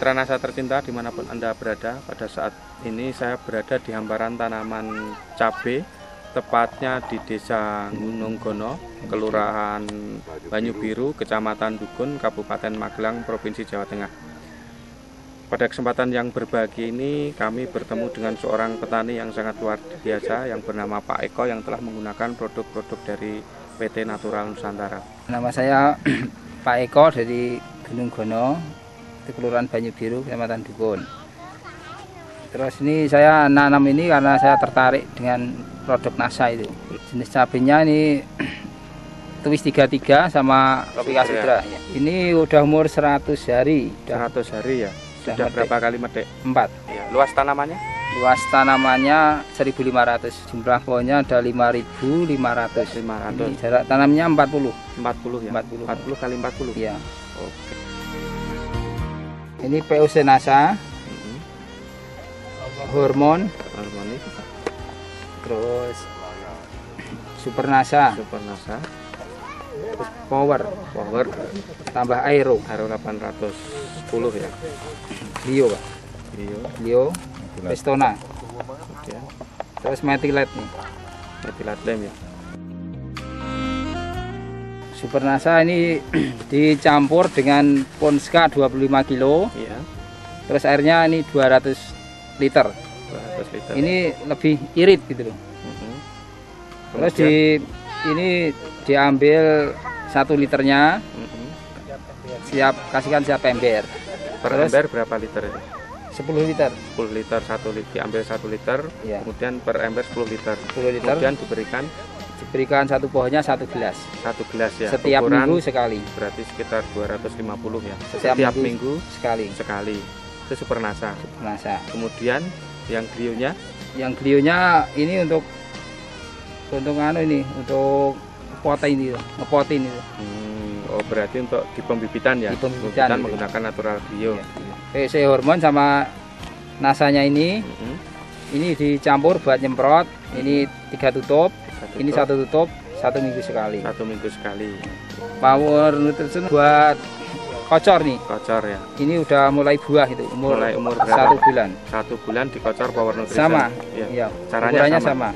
Mitra NASA tercinta dimanapun Anda berada, pada saat ini saya berada di hamparan tanaman cabai, tepatnya di Desa Gunung Gono, Kelurahan Banyu Biru, Kecamatan Dugun, Kabupaten Magelang, Provinsi Jawa Tengah. Pada kesempatan yang berbahagia ini kami bertemu dengan seorang petani yang sangat luar biasa yang bernama Pak Eko yang telah menggunakan produk-produk dari PT Natural Nusantara. Nama saya Pak Eko dari Gunung Gono, di Kelurahan Banyu Biru, Kecamatan Dugun. Terus ini saya nanam ini karena saya tertarik dengan produk NASA itu. Jenis cabenya ini Tuwis 33 sama Tropika Sidra. Ya. Ini udah umur 100 hari. 100 hari ya? Sudah berapa kali medek? 4. Ya. Luas tanamannya? Luas tanamannya 1.500. Jumlah pohonnya ada 5.500. 500. Jarak tanamnya 40. 40 ya? 40 kali 40? Iya. Oke. Ini POC NASA. Hormon itu. Terus Super NASA. Terus power tambah aero 810 ya. Lio Pak. Lio Pestona. Oke. Terus metilat nih. Metilat lem ya. Super NASA ini dicampur dengan Ponska 25 kilo. Iya. Terus airnya ini 200 liter. 200 liter. Ini lebih irit gitu loh. Terus ini diambil 1 liternya. Kasihkan siap ember. Per ember berapa liter ini? 10 liter. 10 liter, diambil 1 liter. Ya. Kemudian per ember 10 liter. 10 liter. Kemudian diberikan satu pohonnya 1 gelas. 1 gelas ya. Setiap minggu sekali. Berarti sekitar 250 ya. Setiap minggu sekali. Itu Super NASA. Kemudian yang glionya? Yang glionya ini untuk potin itu, ngepotin itu. Oh, berarti untuk di pembibitan ya. Di pembibitan menggunakan natural glio. Iya. POC hormon sama NASA-nya ini. Ini dicampur buat nyemprot. Ini 3 tutup. Ini 1 tutup 1 minggu sekali. 1 minggu sekali. Power nutrition buat kocor nih. Kocor ya. Ini udah mulai buah itu. Umur 1 bulan. 1 bulan dikocor power nutrition. Sama. Ya. Iya. Caranya sama.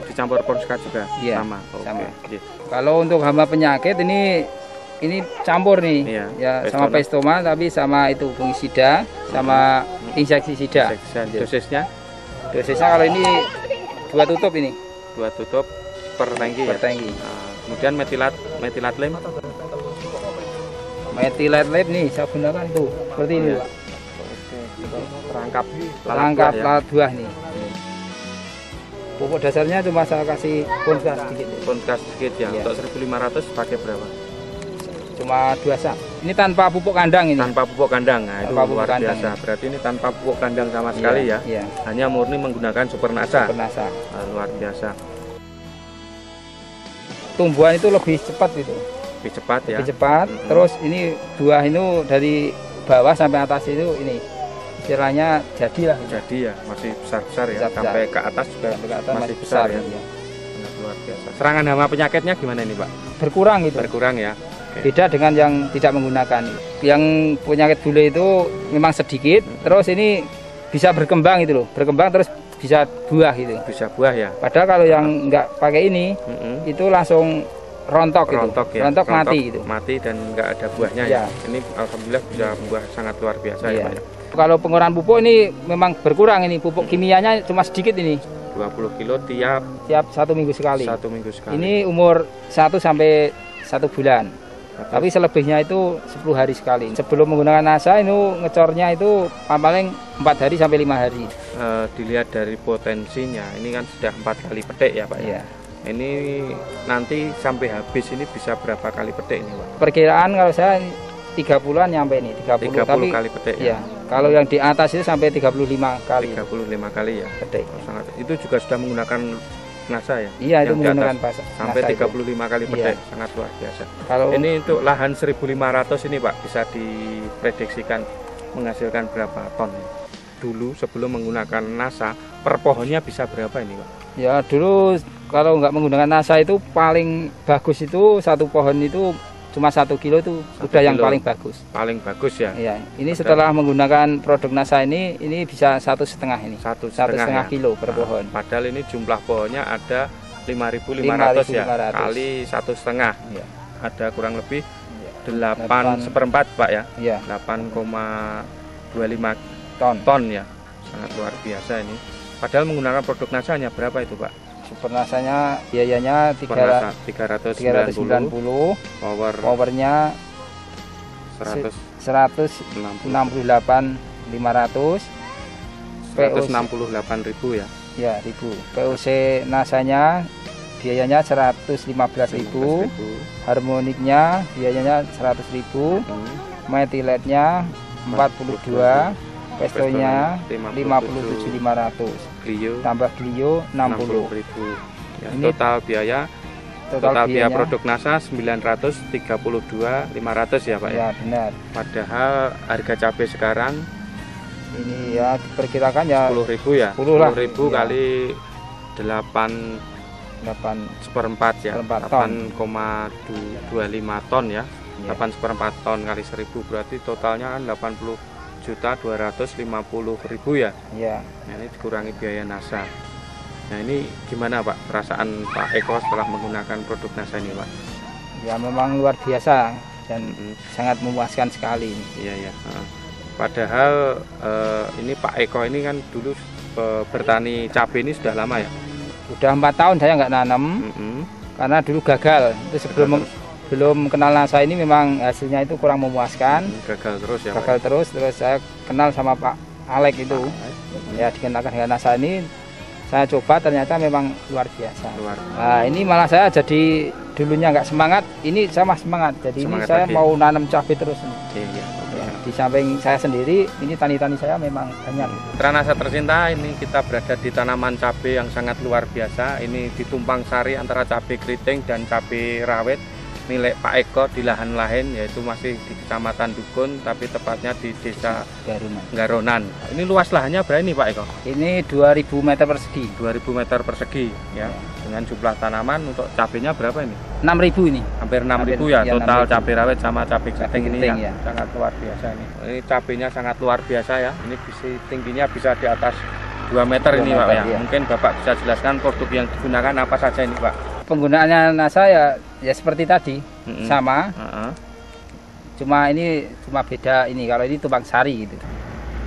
Dicampur Ponska juga. Iya. Sama. Sama. Okay. Kalau untuk hama penyakit ini campur nih. Iya. Ya sama pestoma tapi sama itu fungisida sama insektisida. Dosisnya kalau ini 2 tutup ini. 2 tutup per tangki ya. Kemudian metilat lem. Metilat lem nih saya gunakan tuh seperti ini Pak. Perangkap lalat buah nih. Pupuk dasarnya cuma saya kasih Ponska sedikit ya. Untuk 1.500 pakai berapa? Cuma 2 sak. Ini tanpa pupuk kandang ini. Tanpa pupuk kandang. Nah, itu luar biasa. Berarti ini tanpa pupuk kandang sama sekali ya. Iya. Hanya murni menggunakan Super NASA. Luar biasa. Tumbuhan itu lebih cepat itu. Lebih cepat ya. Terus ini buah itu dari bawah sampai atas itu ini istilahnya jadilah. Jadi ya, masih besar-besar ya. Sampai ke atas juga masih besar ya. Sangat luar biasa. Serangan hama penyakitnya gimana ini Pak? Berkurang itu. Berkurang ya. Okay. Beda dengan yang tidak menggunakan. Yang penyakit bule itu memang sedikit, terus ini bisa berkembang itu loh. Berkembang terus bisa buah gitu. Bisa buah ya. Padahal kalau yang nggak pakai ini, itu langsung rontok ya. Rontok mati gitu. Mati dan nggak ada buahnya ya. Ini alhamdulillah bisa buah sangat luar biasa ya Pak. Kalau pengurangan pupuk ini memang berkurang ini. Pupuk kimianya cuma sedikit ini. 20 kilo tiap 1 minggu sekali. 1 minggu sekali. Ini umur 1 sampai 1 bulan. Tapi selebihnya itu 10 hari sekali. Sebelum menggunakan NASA itu ngecornya itu paling 4 hari sampai 5 hari. Dilihat dari potensinya, ini kan sudah 4 kali petik ya Pak. Iya. Ini nanti sampai habis ini bisa berapa kali petik ini Pak? Perkiraan kalau saya 30-an nyampe ini, 30 tapi, kali petik ya. Kalau yang di atas itu sampai 35 kali. 35 kali ya. Petik. Itu juga sudah menggunakan NASA ya? Iya, itu menggunakan sampai 35 kali petik, sangat luar biasa. Kalau ini untuk lahan 1.500 ini Pak, bisa diprediksikan menghasilkan berapa ton? Dulu sebelum menggunakan NASA, per pohonnya bisa berapa ini Pak? Ya dulu kalau nggak menggunakan NASA itu paling bagus itu 1 pohon itu cuma 1 kilo itu 1 udah yang kilo. paling bagus. Paling bagus ya. Iya, ini setelah menggunakan produk NASA ini bisa 1,5 ini. 1,5 ya? kilo per pohon. Padahal ini jumlah pohonnya ada 5.500 ya, 5.500. kali 1,5. Iya. Ada kurang lebih Iya. 8/4 Pak ya. Iya. 8,25 Ton. ton ya. Sangat luar biasa ini. Padahal menggunakan produk NASA hanya berapa itu Pak? Super NASA-nya biayanya 390, powernya 168 168.500, 168.000 ya. ya, ribu. POC NASA-nya biayanya 115.000, harmoniknya biayanya 100.000, metiletnya 42, pestonya 57.500, Clio tambah Clio 60. 60.000 ya. Ini total biaya produk NASA 932.500 ya Pak ya. Ya, benar. Padahal harga cabai sekarang Ini ya diperkirakan ya 10.000 ya. 10.000 10.000 ya. kali 8 seperempat ya. 8,25 ton ya. 8 seperempat ton kali 1.000 berarti totalnya kan 80.250.000 ya. Iya. Nah, ini dikurangi biaya NASA. Nah, ini gimana Pak perasaan Pak Eko setelah menggunakan produk NASA ini Pak? Ya memang luar biasa dan sangat memuaskan sekali. Iya ya. Padahal ini Pak Eko ini kan dulu bertani cabai ini sudah lama ya? Udah 4 tahun saya nggak nanam karena dulu gagal. Itu sebelum belum kenal NASA ini memang hasilnya itu kurang memuaskan. Gagal terus ya? Gagal terus saya kenal sama Pak Alek itu. Ya dikenalkan dengan NASA ini. Saya coba ternyata memang luar biasa. Nah, ini malah saya jadi dulunya nggak semangat, ini saya mah semangat. Jadi semangat ini saya lagi. Mau nanam cabai terus. Iya. Ya, di samping saya sendiri, ini tani-tani saya memang banyak. Mitra NASA tercinta, ini kita berada di tanaman cabai yang sangat luar biasa. Ini ditumpang sari antara cabai keriting dan cabai rawit milik Pak Eko di lahan lain, yaitu masih di Kecamatan Dukun, tapi tepatnya di Desa Garonan. Ini luas lahannya berapa ini Pak Eko? Ini 2.000 meter persegi. 2.000 meter persegi ya. Dengan jumlah tanaman untuk cabainya berapa ini? 6.000 ini. Hampir 6.000 ya, total 6.000. cabai rawit sama cabai keriting ini ya. Sangat luar biasa ini. Ini cabainya sangat luar biasa ya. Ini tingginya bisa di atas 2 meter ini Pak ya. Mungkin Bapak bisa jelaskan produk yang digunakan apa saja ini Pak? Penggunaannya NASA ya seperti tadi, sama. Cuma ini beda ini, kalau ini tumpang sari gitu.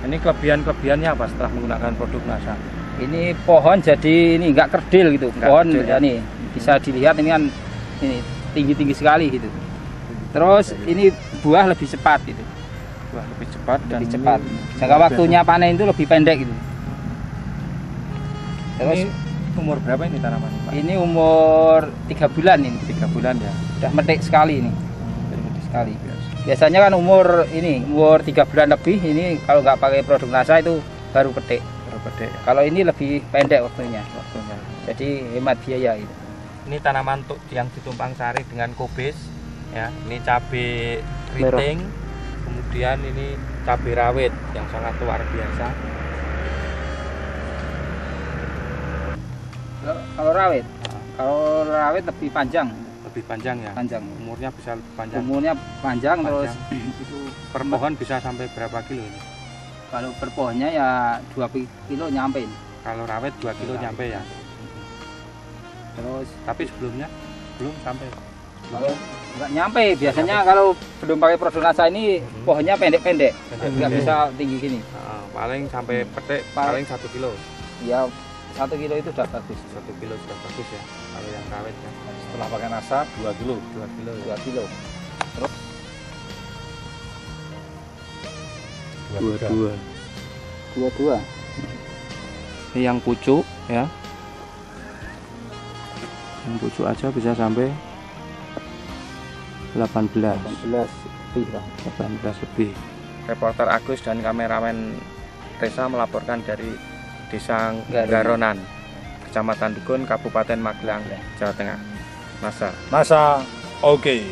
Ini kelebihan-kelebihannya apa setelah menggunakan produk NASA? Ini pohon jadi ini enggak kerdil gitu. Pohon kerdil, ya nih bisa dilihat ini kan ini tinggi-tinggi sekali gitu. Terus ini buah lebih cepat gitu. Buah lebih cepat dan lebih cepat. Jangka waktunya panen itu lebih pendek gitu. Terus ini umur berapa ini tanaman Pak? Ini umur 3 bulan ini. 3 bulan ya. Udah metik sekali ini. Metik sekali. Biasanya kan umur 3 bulan lebih ini kalau nggak pakai produk NASA itu baru petik. Kalau ini lebih pendek waktunya. Jadi hemat biaya itu. Ini tanaman yang ditumpang sari dengan kobis ya. Ini cabai keriting, kemudian ini cabai rawit yang sangat luar biasa. Kalau rawit lebih panjang. Lebih panjang ya. Panjang. Umurnya bisa lebih panjang. Umurnya panjang. Terus itu per pohon bisa sampai berapa kilo ini? Kalau per pohonnya ya 2 kilo nyampe. Kalau rawit 2 kilo nyampe ya. Terus tapi sebelum sampai. Kalau nggak nyampe, biasanya kalau belum pakai produk NASA ini pohonnya pendek-pendek, nggak bisa tinggi gini. Paling sampai petik paling 1 kilo. Ya 1 kilo itu sudah bagus. 1 kilo sudah bagus ya. Kalau yang rawit ya. Setelah pakai NASA 2 kilo. 2 kilo. Terus 22. Ini yang pucuk ya. Yang pucuk aja bisa sampai 18 lebih. Reporter Agus dan kameramen Reza melaporkan dari Desa Garonan, Kecamatan Dukun, Kabupaten Magelang, Jawa Tengah. NASA. Oke.